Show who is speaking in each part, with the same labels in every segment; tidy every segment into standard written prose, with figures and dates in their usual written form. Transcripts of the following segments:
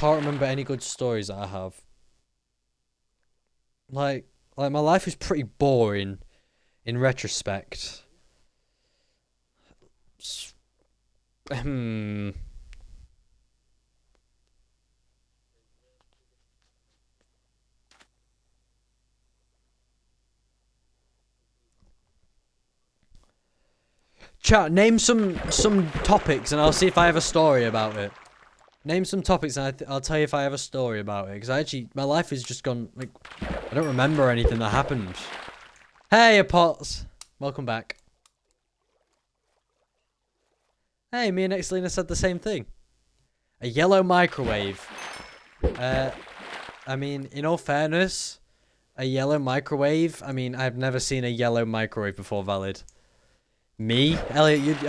Speaker 1: can't remember any good stories that I have. Like my life is pretty boring in retrospect. Hmm. Chat, name some topics and I'll see if I have a story about it. Name some topics and I'll tell you if I have a story about it. Because my life has just gone, like, I don't remember anything that happened. Hey, Pots. Welcome back. Hey, me and Exlina said the same thing. A yellow microwave. I mean, in all fairness, a yellow microwave, I mean, I've never seen a yellow microwave before, valid. Me? Elliot,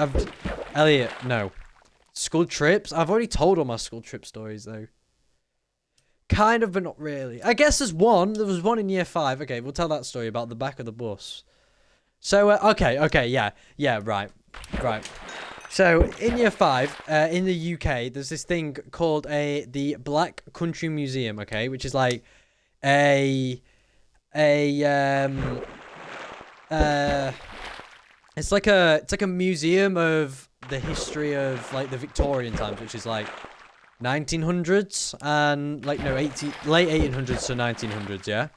Speaker 1: no. School trips? I've already told all my school trip stories, though. Kind of, but not really. I guess there's one. There was one in year 5. Okay, we'll tell that story about the back of the bus. So, okay, yeah, right. So, in year 5, in the UK, there's this thing called the Black Country Museum, okay? Which is like it's like a museum of the history of like the Victorian times, which is like 1900s and like late 1800s to 1900s, yeah.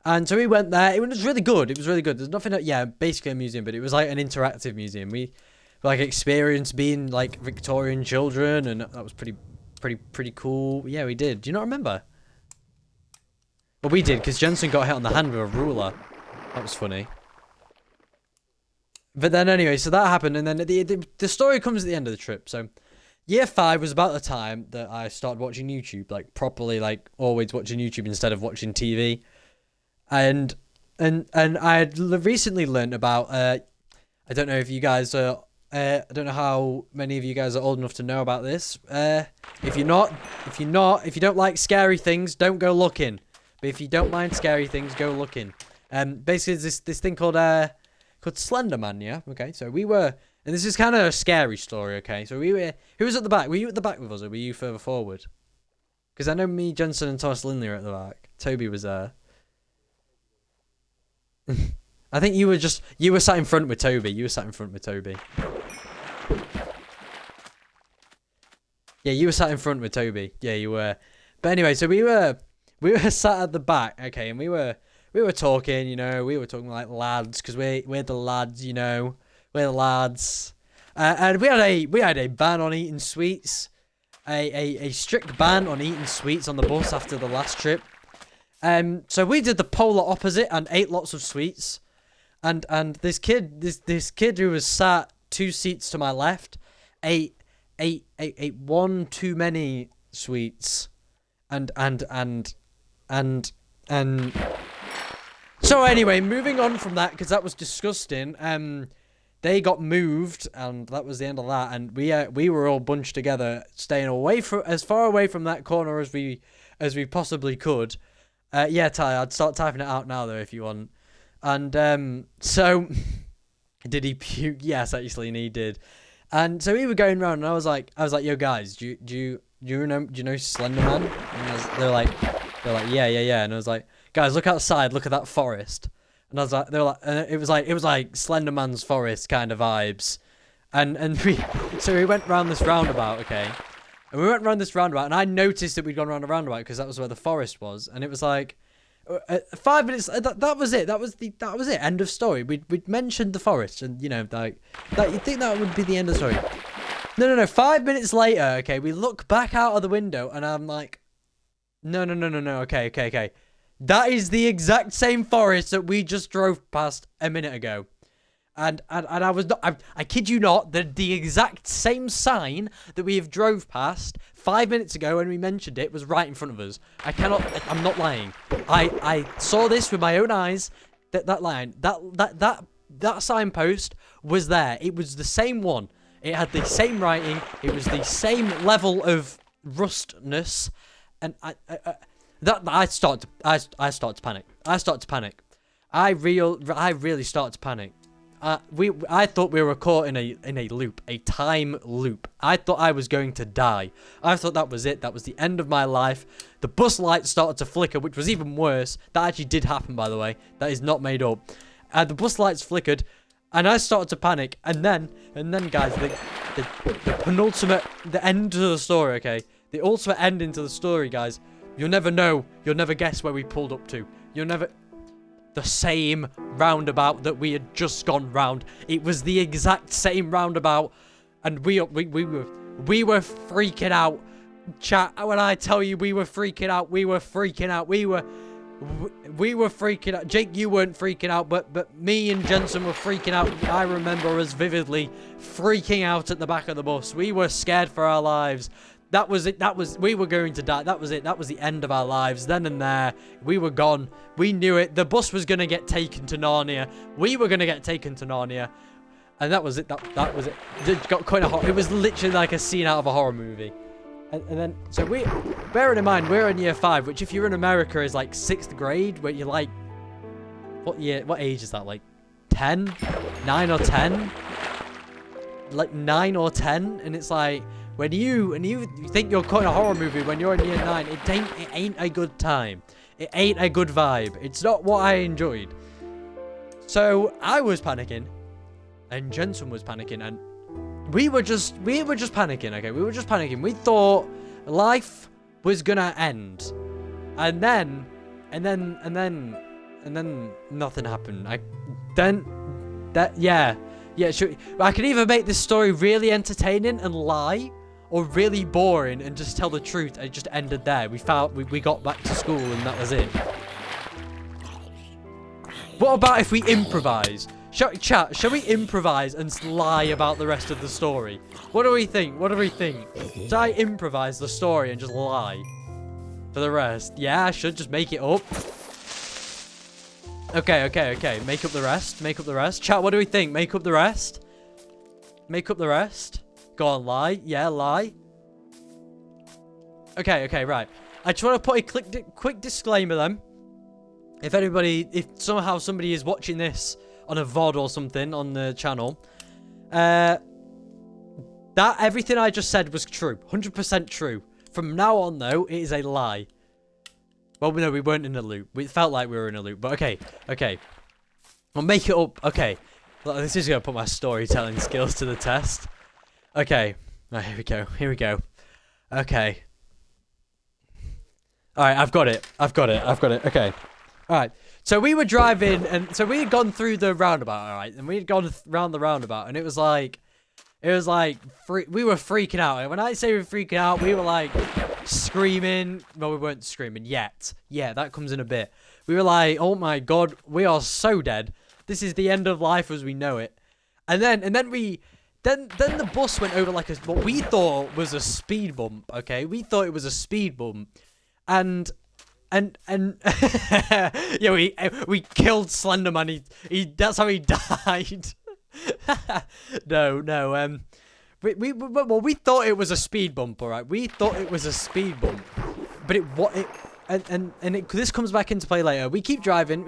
Speaker 1: And so we went there. It was really good. There's nothing, basically a museum, but it was like an interactive museum. We like experienced being like Victorian children, and that was pretty cool. Yeah, we did. Do you not remember? Well, we did because Jensen got hit on the hand with a ruler. That was funny. But then anyway, so that happened, and then the story comes at the end of the trip. So, year 5 was about the time that I started watching YouTube, like properly, like always watching YouTube instead of watching TV. And I had recently learned about I don't know if you guys are I don't know how many of you guys are old enough to know about this. If you don't like scary things, don't go looking. But if you don't mind scary things, go looking. Basically, there's this thing called Slenderman, yeah? Okay, so we were... And this is kind of a scary story, okay? So we were... Who was at the back? Were you at the back with us, or were you further forward? Because I know me, Jensen, and Thomas Lindley are at the back. Toby was there. I think you were sat in front with Toby. Yeah, you were sat in front with Toby. Yeah, you were. But anyway, so we were sat at the back, okay, and we were talking, we were talking like lads, because we're the lads, we're the lads. And we had a ban on eating sweets, a strict ban on eating sweets on the bus after the last trip. So we did the polar opposite and ate lots of sweets. And this kid who was sat 2 seats to my left ate one too many sweets. And so anyway, moving on from that, because that was disgusting. They got moved, and that was the end of that. And we were all bunched together, staying as far away from that corner as we possibly could. Yeah, Ty, I'd start typing it out now though if you want. And so did he puke? Yes, actually, he did. And so we were going around, and I was like, yo guys, do you know Slenderman? And they're like, yeah. And I was like, guys, look outside, look at that forest. And I was like, it was like Slenderman's forest kind of vibes. And we went round this roundabout, okay. And we went round this roundabout, and I noticed that we'd gone round a roundabout because that was where the forest was. And it was like 5 minutes. That was it. That was it. End of story. We'd mentioned the forest, and like that. You'd think that would be the end of the story. No. 5 minutes later, okay, we look back out of the window, and I'm like, no. Okay. That is the exact same forest that we just drove past a minute ago. And I was not, I kid you not, the exact same sign that we have drove past 5 minutes ago when we mentioned it was right in front of us. I'm not lying. I saw this with my own eyes. That signpost was there. It was the same one. It had the same writing. It was the same level of rustness. And I start to panic. I really start to panic. I thought we were caught in a loop, a time loop. I thought I was going to die. I thought that was it. That was the end of my life. The bus lights started to flicker, which was even worse. That actually did happen, by the way. That is not made up. The bus lights flickered, and I started to panic. And then, guys, the penultimate, the end to the story. Okay, the ultimate ending to the story, guys. You'll never know. You'll never guess where we pulled up to. You'll never. The same roundabout that we had just gone round. It was the exact same roundabout, and we were freaking out. Chat, when I tell you we were freaking out, we were freaking out. We were freaking out. Jake, you weren't freaking out, but me and Jensen were freaking out. I remember us vividly freaking out at the back of the bus. We were scared for our lives. That was it. We were going to die. That was it. That was the end of our lives. Then and there, we were gone. We knew it. The bus was going to get taken to Narnia. We were going to get taken to Narnia. And that was it. That was it. It got kind of hot. It was literally like a scene out of a horror movie. And then, so bearing in mind, we're in year 5, which if you're in America is like 6th grade, where you're like, what age is that? Like 10? 9 or 10? Like 9 or 10? And it's like, when you think you're caught in a horror movie when you're in year 9, it ain't a good time. It ain't a good vibe. It's not what I enjoyed. So I was panicking, and Jensen was panicking, and we were just panicking. Okay, we were just panicking. We thought life was gonna end, and then nothing happened. I could either make this story really entertaining and lie, or really boring and just tell the truth. It just ended there. We got back to school and that was it. What about if we improvise? Chat, shall we improvise and lie about the rest of the story? What do we think? Should I improvise the story and just lie for the rest? Yeah, I should just make it up. Okay. Make up the rest. Chat, what do we think? Make up the rest? Go on, lie. Yeah, lie. Okay, right. I just want to put a quick disclaimer then. If somehow somebody is watching this on a VOD or something on the channel, that everything I just said was true. 100% true. From now on, though, it is a lie. Well, no, we weren't in a loop. We felt like we were in a loop, but okay. I'll make it up. Okay. This is going to put my storytelling skills to the test. Okay. Right, here we go. Okay. Alright, I've got it. Okay. Alright. So we were driving, and so we had gone through the roundabout, alright? And we had gone round the roundabout, and it was like, we were freaking out. And when I say we were freaking out, we were like screaming. Well, we weren't screaming yet. Yeah, that comes in a bit. We were like, oh my god, we are so dead. This is the end of life as we know it. And then the bus went over like what we thought was a speed bump. Okay, we thought it was a speed bump, and yeah, we killed Slenderman. That's how he died. No. We thought it was a speed bump. All right, we thought it was a speed bump, but this comes back into play later. We keep driving,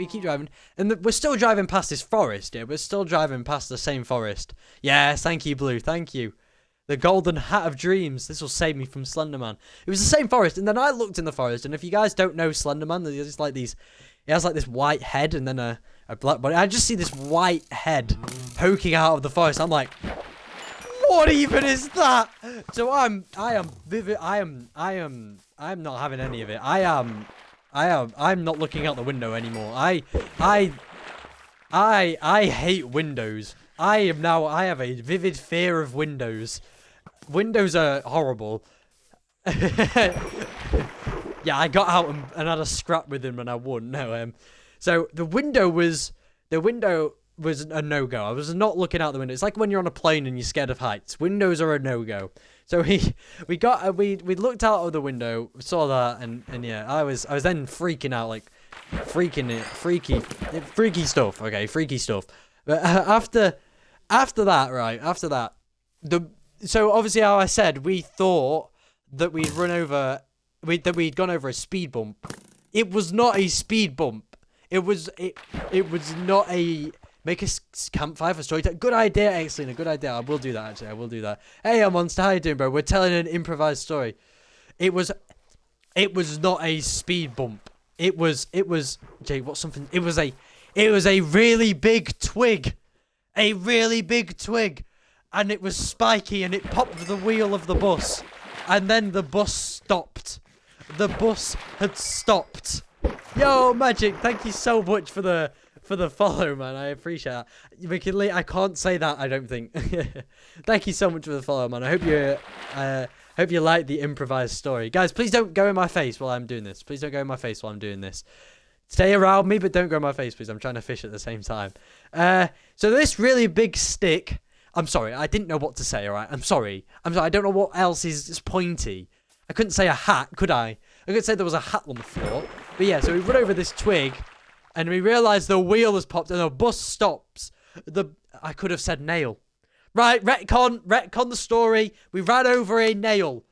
Speaker 1: and we're still driving past this forest. Yeah, we're still driving past the same forest. Yes, thank you, Blue. Thank you. The golden hat of dreams. This will save me from Slenderman. It was the same forest, and then I looked in the forest, and if you guys don't know Slenderman, there's like these. He has like this white head and then a black body. I just see this white head poking out of the forest. I'm like, what even is that? So I'm not having any of it. I'm not looking out the window anymore. I hate windows. I have a vivid fear of windows. Windows are horrible. Yeah, I got out and had a scrap with him and I won. No, so the window was a no-go. I was not looking out the window. It's like when you're on a plane and you're scared of heights. Windows are a no-go. So we looked out of the window, saw that, and yeah, I was then freaking out, like freaky stuff. Okay, freaky stuff. But after that, so obviously how I said we thought that we'd gone over a speed bump. It was not a speed bump. It was not a Make a campfire for story time. Good idea, Exlina. Good idea. I will do that, actually. I will do that. Hey, Monster. How you doing, bro? We're telling an improvised story. It was not a speed bump. It was, Jake, what's something? It was a really big twig. A really big twig. And it was spiky and it popped the wheel of the bus. And then the bus stopped. The bus had stopped. Yo, Magic, thank you so much for the follow, man. I appreciate that. McKinley, I can't say that, I don't think. Thank you so much for the follow, man. I hope you like the improvised story. Guys, please don't go in my face while I'm doing this. Please don't go in my face while I'm doing this. Stay around me, but don't go in my face, please. I'm trying to fish at the same time. So this really big stick... I'm sorry, I didn't know what to say, alright? I'm sorry. I don't know what else is pointy. I couldn't say a hat, could I? I could say there was a hat on the floor. But yeah, so we run over this twig, and we realise the wheel has popped, and the bus stops. I could have said nail. Right, retcon the story. We ran over a nail.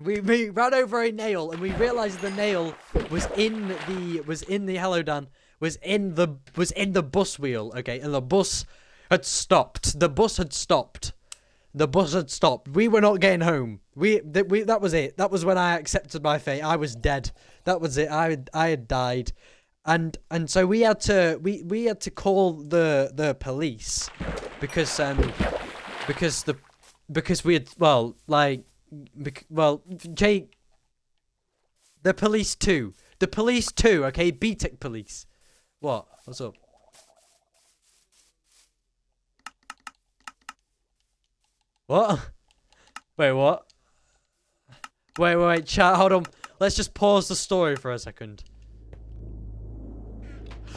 Speaker 1: We ran over a nail, and we realised the nail was in the hello Dan was in the bus wheel. Okay, and the bus had stopped. The bus had stopped. The bus had stopped. We were not getting home. That was it. That was when I accepted my fate. I was dead. That was it. I had died, and so we had to call the police because we had Jake, the police too. Okay, BTEC police. What's up? What? Wait, what? Wait, chat, hold on. Let's just pause the story for a second.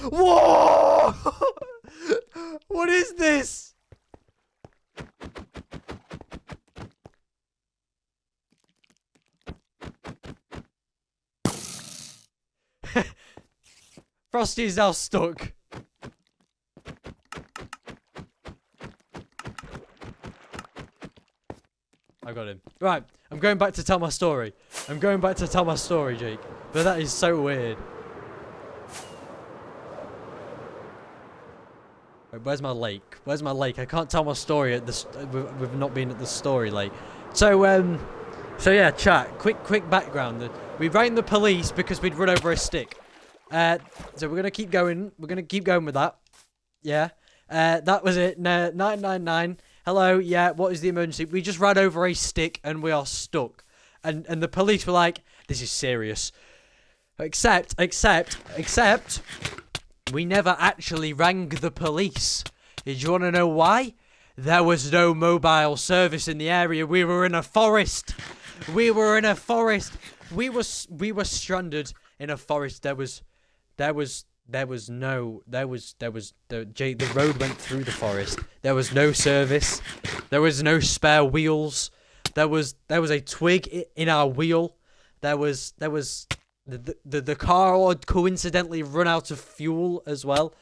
Speaker 1: Whoa! What is this? Frosty is now stuck. I got him. Right, I'm going back to tell my story. Jake. But that is so weird. Wait, where's my lake? I can't tell my story at this. We've not been at the story lake. So yeah, chat. Quick background. We rang the police because we'd run over a stick. So we're gonna keep going. We're gonna keep going with that. Yeah. That was it. 999. Hello, yeah, what is the emergency? We just ran over a stick and we are stuck. And the police were like, this is serious. Except, we never actually rang the police. Did you want to know why? There was no mobile service in the area. We were in a forest. We were stranded in a forest. The road went through the forest. There was no service. There was no spare wheels. There was a twig in our wheel. The car had coincidentally run out of fuel as well.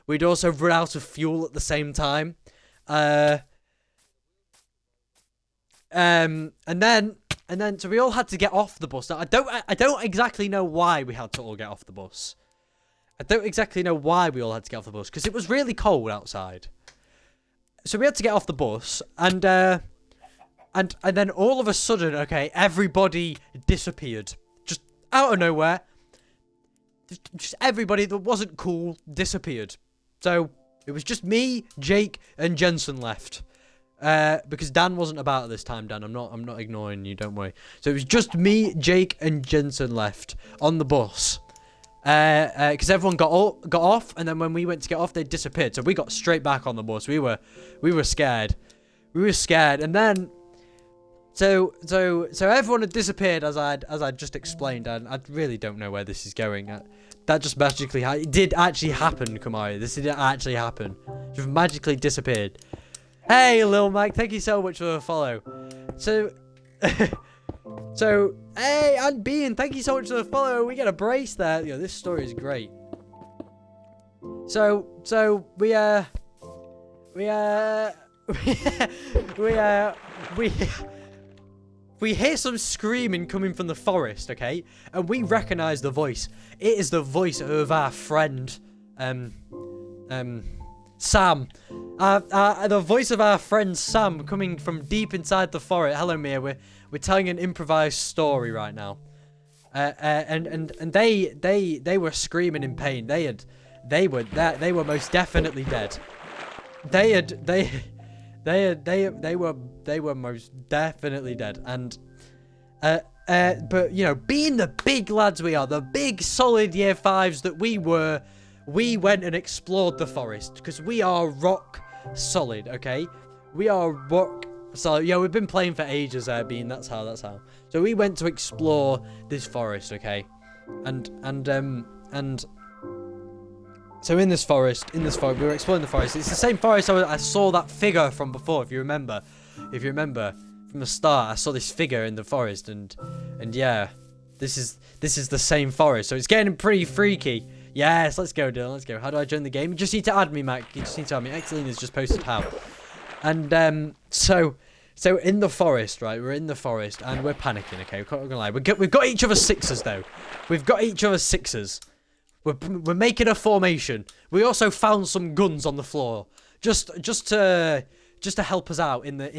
Speaker 1: We'd also run out of fuel at the same time. And then so we all had to get off the bus. Now I don't exactly know why we had to all get off the bus. I don't exactly know why we all had to get off the bus, because it was really cold outside. So we had to get off the bus, and then all of a sudden, okay, everybody disappeared. Just out of nowhere. Just everybody that wasn't cool disappeared. So it was just me, Jake, and Jensen left. Because Dan wasn't about at this time, Dan. I'm not ignoring you, don't worry. So it was just me, Jake, and Jensen left on the bus. Because everyone got off, and then when we went to get off, they disappeared. So we got straight back on the bus. We were scared. And then, so everyone had disappeared as I just explained, and I really don't know where this is going. That just magically it did actually happen, Kamari. This did actually happen. Just magically disappeared. Hey, Lil Mike, thank you so much for the follow. So, hey, and Bean, thank you so much for the follow. We get a brace there. Yo, this story is great. So we hear some screaming coming from the forest, okay? And we recognize the voice. It is the voice of our friend, Sam. The voice of our friend Sam coming from deep inside the forest. Hello, Mia. We're telling an improvised story right now. And they were screaming in pain. They were most definitely dead. They were most definitely dead. And but you know, being the big lads we are, the big solid year 5s that we were, we went and explored the forest because we are rock solid. Okay, we are rock solid. Yeah, we've been playing for ages, Bean. That's how. So we went to explore this forest. Okay, and so in this forest, we were exploring the forest. It's the same forest I saw that figure from before. If you remember from the start, I saw this figure in the forest, and yeah, this is the same forest. So it's getting pretty freaky. Yes, let's go, Dylan. Let's go. How do I join the game? You just need to add me, Mac. You just need to add me. Excelina's just posted how. And so in the forest, right? We're in the forest and we're panicking. Okay, we're not gonna lie. We've got each other's 6s though. We've got each other's 6s. We're making a formation. We also found some guns on the floor, just to help us out in the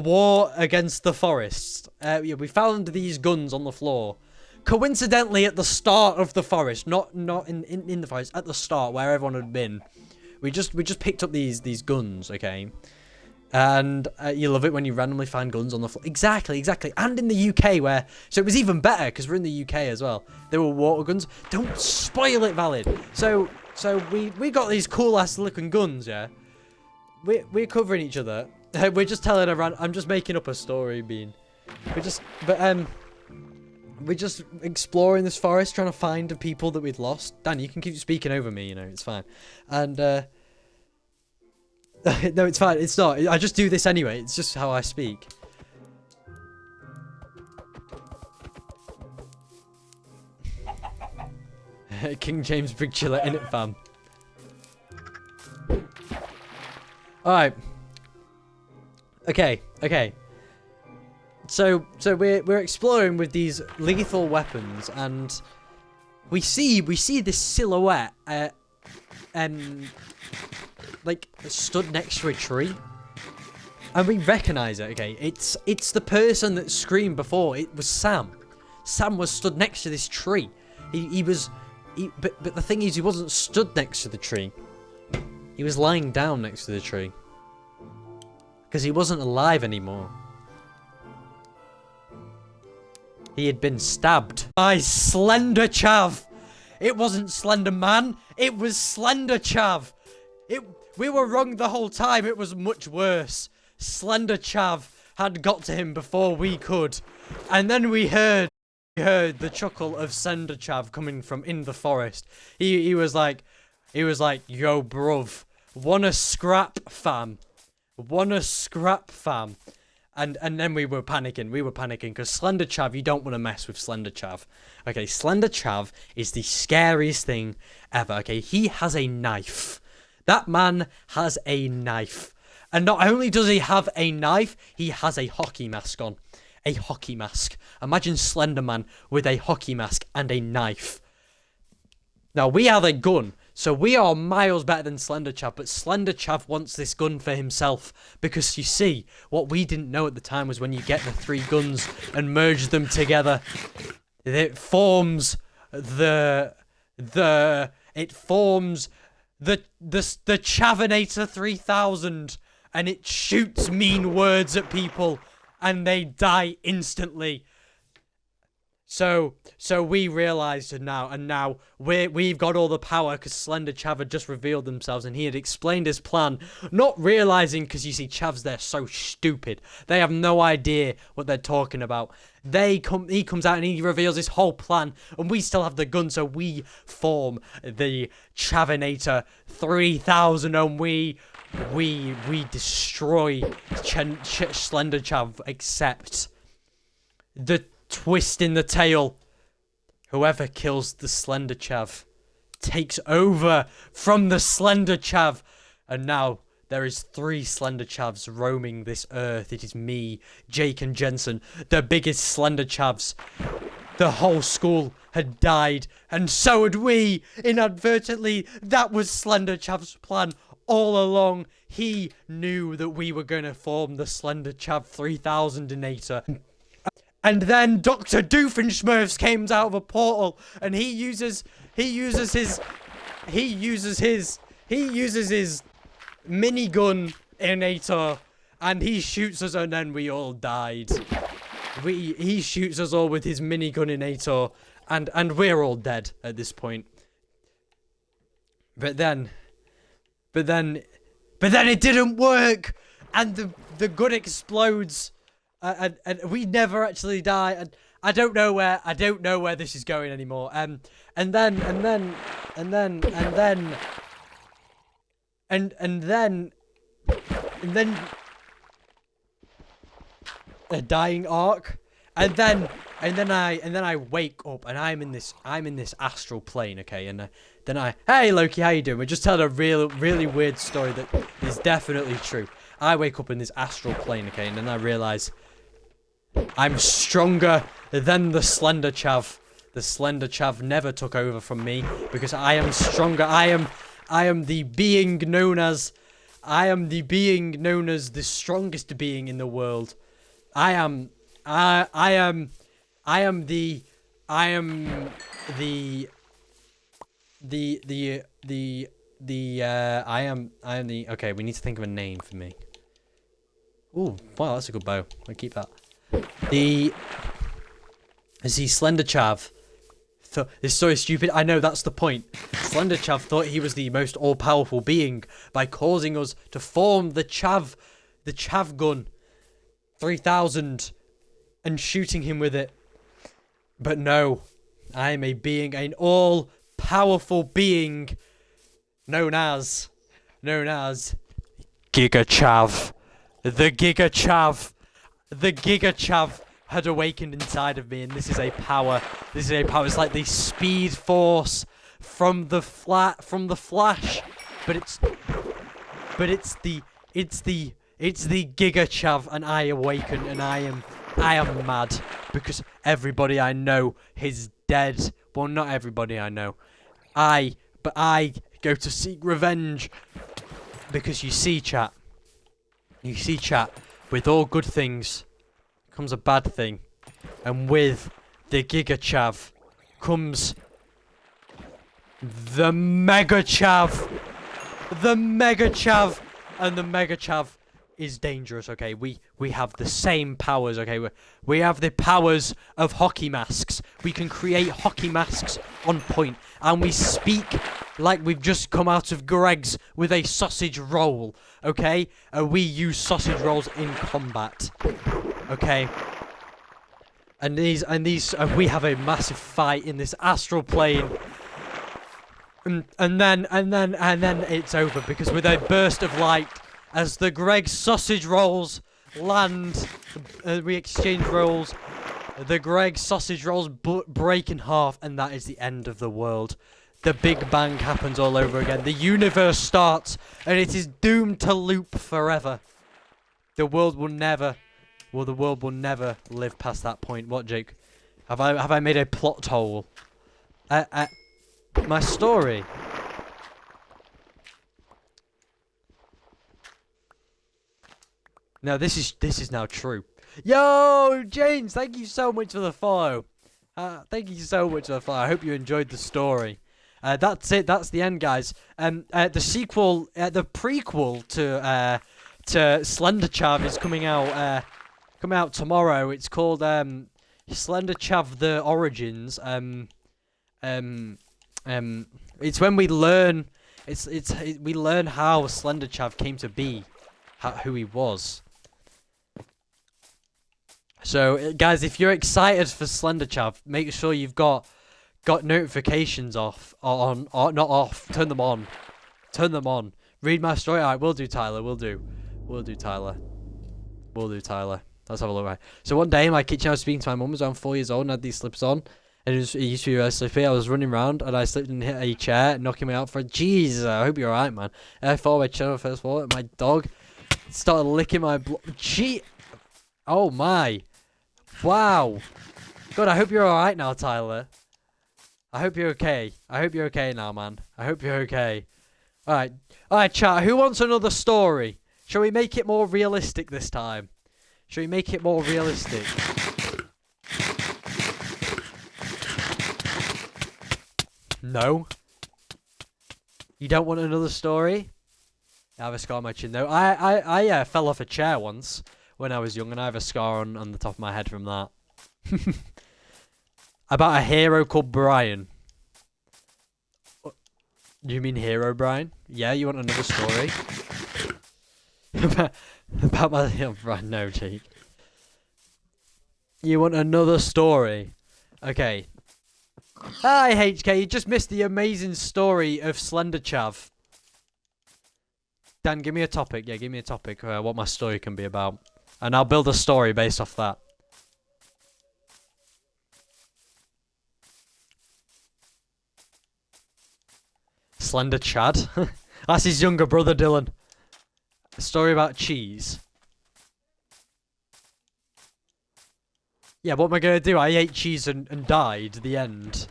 Speaker 1: war against the forests. Yeah, we found these guns on the floor, coincidentally at the start of the forest, not in the forest, at the start where everyone had been. We just picked up these guns, okay. And you love it when you randomly find guns on the floor. Exactly. And in the UK, so it was even better because we're in the UK as well. There were water guns. Don't spoil it, Valid. So we got these cool ass looking guns. Yeah, we're covering each other. We're just telling I'm just making up a story, Bean. We're just exploring this forest, trying to find the people that we'd lost. Dan, you can keep speaking over me. You know, it's fine. And no, it's fine. It's not. I just do this anyway. It's just how I speak. King James Big Chiller in it, fam. Alright. Okay. So we're exploring with these lethal weapons, and we see this silhouette like stood next to a tree, and we recognize it. Okay, it's the person that screamed before. It was Sam. Sam was stood next to this tree. But the thing is, he wasn't stood next to the tree. He was lying down next to the tree because he wasn't alive anymore. He had been stabbed by slenderchav. It wasn't Slender Man. It was slenderchav. We were wrong the whole time. It was much worse. Slenderchav had got to him before we could. And then we heard the chuckle of Slenderchav coming from in the forest. He was like, yo, bruv, wanna scrap, fam? Wanna scrap, fam? And then we were panicking. Because Slenderchav, you don't want to mess with Slenderchav. Okay, Slenderchav is the scariest thing ever. Okay, he has a knife. That man has a knife. And not only does he have a knife, he has a hockey mask on. A hockey mask. Imagine Slender Man with a hockey mask and a knife. Now, we have a gun, so we are miles better than Slenderchav, but Slenderchav wants this gun for himself. Because, you see, what we didn't know at the time was when you get the 3 guns and merge them together, it forms the Chavinator 3000, and it shoots mean words at people and they die instantly. So we realized now we've got all the power because Slender Chav had just revealed themselves and he had explained his plan, not realizing, because you see Chavs, they're so stupid. They have no idea what they're talking about. He comes out and he reveals his whole plan, and we still have the gun, so we form the Chavinator 3000 and we destroy Slender Chav, except the twist in the tail. Whoever kills the Slender Chav takes over from the Slender Chav, and now there is 3 Slender Chavs roaming this earth. It is me, Jake, and Jensen, the biggest Slender Chavs. the whole school had died, and so had we, inadvertently. That was slenderchav's plan all along. He knew that we were going to form the slenderchav 3000inator. And then Dr. Doofenshmirtz came out of a portal, and he uses his minigun inator, and he shoots us, and then we all died. He shoots us all with his minigun inator, and we're all dead at this point. But then it didn't work, and the gun explodes, and we never actually die. And I don't know where this is going anymore. And then a dying arc, and then I wake up, and I'm in this astral plane, okay, and then hey Loki, how you doing? We're just telling a really weird story that is definitely true. I wake up in this astral plane, okay, and then I realize I'm stronger than the slenderchav. The slenderchav never took over from me because I am stronger. I am the being known as the strongest being in the world. I am the okay, we need to think of a name for me. Ooh, wow, that's a good bow. I'll keep that. Slenderchav. This is so stupid. I know, that's the point. Slenderchav thought he was the most all-powerful being by causing us to form the chav gun 3000 and shooting him with it. But no, I am an all-powerful being known as Gigachav. The Gigachav had awakened inside of me, and this is a power. It's like the speed force from the Flash, but it's the Gigachav, and I awaken, and I am mad because everybody I know is dead. Well, not everybody I know. But I go to seek revenge because you see, chat, with all good things comes a bad thing, and with the Gigachav comes the Megachav. And the Megachav is dangerous, okay? We have the same powers, okay? We have the powers of hockey masks. We can create hockey masks on point, and we speak like we've just come out of Greg's with a sausage roll, okay? We use sausage rolls in combat, okay? And we have a massive fight in this astral plane. And then it's over, because with a burst of light, as the Greg sausage rolls land, we exchange rolls. The Greg sausage rolls break in half, and that is the end of the world. The Big Bang happens all over again. The universe starts, and it is doomed to loop forever. The world will never live past that point. What, Jake? Have I made a plot hole? My story. No, this is now true. Yo, James, thank you so much for the follow. Thank you so much for the follow. I hope you enjoyed the story. That's it. That's the end, guys. The sequel, the prequel to slenderchav is coming out tomorrow. It's called slenderchav: The Origins. It's when we learn. We learn how slenderchav came to be, who he was. So, guys, if you're excited for slenderchav, make sure you've got notifications off, not off. Turn them on. Read my story. Alright, we'll do, Tyler. We'll do, Tyler. Let's have a look. Right. So one day in my kitchen, I was speaking to my mum. I was around 4 years old and I had these slippers on. And it used to be really slippy. I was running around and I slipped and hit a chair, knocking me out for a... Jesus, I hope you're alright, man. And I fell my chair on the first floor, and my dog started licking my... Oh my. Wow. God, I hope you're alright now, Tyler. I hope you're okay. I hope you're okay now, man. I hope you're okay. Alright. Alright, chat. Who wants another story? Shall we make it more realistic this time? Shall we make it more realistic? No? You don't want another story? I have a scar on my chin though. I fell off a chair once when I was young and I have a scar on the top of my head from that. About a hero called Brian. You mean Hero Brian? Yeah, you want another story? about my... Oh, Brian, no, Jake. You want another story? Okay. Hi, HK. You just missed the amazing story of slenderchav. Dan, give me a topic. Yeah, give me a topic. What my story can be about. And I'll build a story based off that. Slender Chad? That's his younger brother, Dylan. A story about cheese. Yeah, what am I gonna do? I ate cheese and died. The end.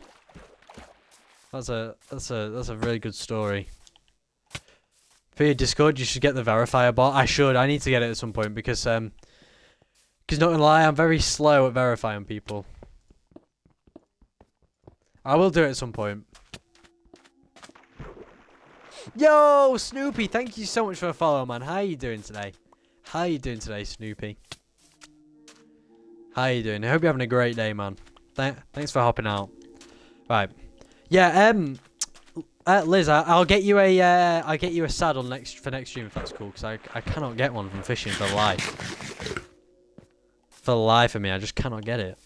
Speaker 1: That's a really good story. For your Discord, you should get the verifier bot. I should. I need to get it at some point because not gonna lie, I'm very slow at verifying people. I will do it at some point. Yo, Snoopy, thank you so much for a follow, man. How are you doing today? How are you doing today, Snoopy? How are you doing? I hope you're having a great day, man. Thanks for hopping out. Right. Yeah, Liz, I'll get you a saddle for next stream if that's cool, because I cannot get one from fishing for life. For the life of me, I just cannot get it.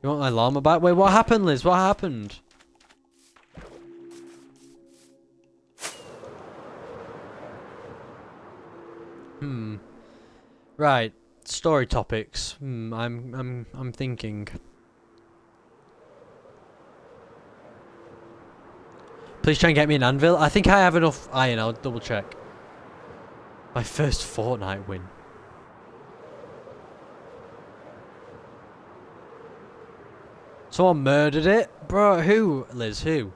Speaker 1: You want my llama back? Wait, what happened, Liz? What happened? Right. Story topics. I'm thinking. Please try and get me an anvil. I think I have enough iron. I'll double check. My first Fortnite win. Someone murdered it? Bro, who? Liz, who?